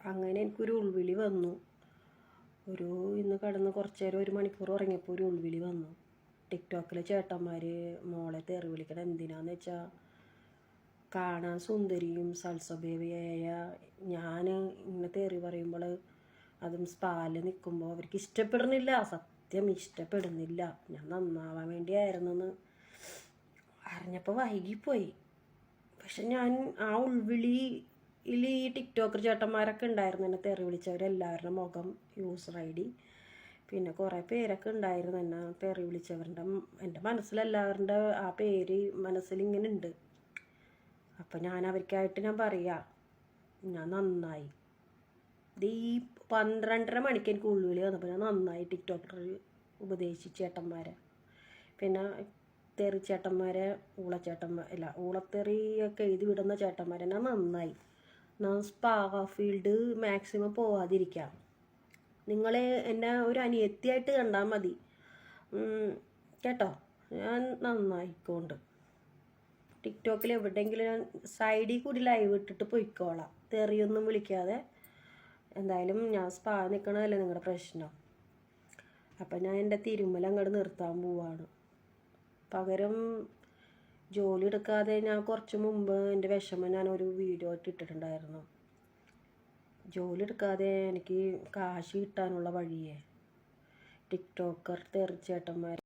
അങ്ങനെ എനിക്കൊരു ഉൾവിളി വന്നു. ഇന്ന് കിടന്ന് കുറച്ച് നേരം 1 മണിക്കൂർ ഉറങ്ങിയപ്പോൾ ഒരു ഉൾവിളി വന്നു. ടിക്ടോക്കിലെ ചേട്ടന്മാർ മോളെ തെറി വിളിക്കണം എന്തിനാന്ന് വെച്ചാൽ കാണാൻ സുന്ദരിയും സൽസ്വഭാവിയായ ഞാൻ ഇങ്ങനെ തെറി പറയുമ്പോൾ അതും സ്പാല് നിൽക്കുമ്പോൾ അവർക്ക് ഇഷ്ടപ്പെടുന്നില്ല. സത്യം ഇഷ്ടപ്പെടുന്നില്ല. ഞാൻ നന്നാവാൻ വേണ്ടിയായിരുന്നെന്ന് അറിഞ്ഞപ്പോൾ വൈകിപ്പോയി. പക്ഷെ ഞാൻ ആ ഉൾവിളിയിൽ ഈ ടിക്ടോക്കർ ചേട്ടന്മാരൊക്കെ ഉണ്ടായിരുന്നു, എന്നെ തെറി വിളിച്ചവരെല്ലാവരുടെ മുഖം, യൂസർ ID, പിന്നെ കുറേ പേരൊക്കെ ഉണ്ടായിരുന്നു എന്നെ തെറി വിളിച്ചവരുടെ. എൻ്റെ മനസ്സിലെല്ലാവരുടെ ആ പേര് മനസ്സിലിങ്ങനെ ഉണ്ട്. അപ്പം ഞാൻ അവർക്കായിട്ട് ഞാൻ പറയാം, ഞാൻ നന്നായി. ഈ 12:30 മണിക്ക് എനിക്ക് ഉള്ളുവിളി വന്നപ്പോൾ ഞാൻ നന്നായി. ടിക്ടോക്കർ ഉപദേശിച്ച ചേട്ടന്മാരെ, പിന്നെ തെറി ചേട്ടന്മാരെ, ഊളത്തെറിയൊക്കെ എഴുതി വിടുന്ന ചേട്ടന്മാരെ ഞാൻ നന്നായി. ഞാൻ സ്പാ ഫീൽഡ് മാക്സിമം പോവാതിരിക്കാം. നിങ്ങൾ എന്നെ ഒരു അനിയത്തിയായിട്ട് കണ്ടാൽ മതി കേട്ടോ. ഞാൻ നന്നായിക്കൊണ്ട് ടിക്ടോക്കിൽ എവിടെയെങ്കിലും ഞാൻ സൈഡിൽ കൂടി ലൈവ് ഇട്ടിട്ട് പൊയ്ക്കോളാം, തെറിയൊന്നും വിളിക്കാതെ. എന്തായാലും ഞാൻ സ്പാ നിൽക്കണതല്ലേ നിങ്ങളുടെ പ്രശ്നം. അപ്പം ഞാൻ എൻ്റെ തിരുമ്മൽ അങ്ങോട്ട് നിർത്താൻ പോവാണ്. പകരം ജോലി എടുക്കാതെ ഞാൻ കുറച്ച് മുമ്പ് എൻ്റെ വിഷമം ഞാനൊരു വീഡിയോ ഇട്ടിട്ടുണ്ടായിരുന്നു. ജോലി എടുക്കാതെ എനിക്ക് കാശ് കിട്ടാനുള്ള വഴിയേ ടിക്ടോക്കർ തെറിച്ചേട്ടന്മാർ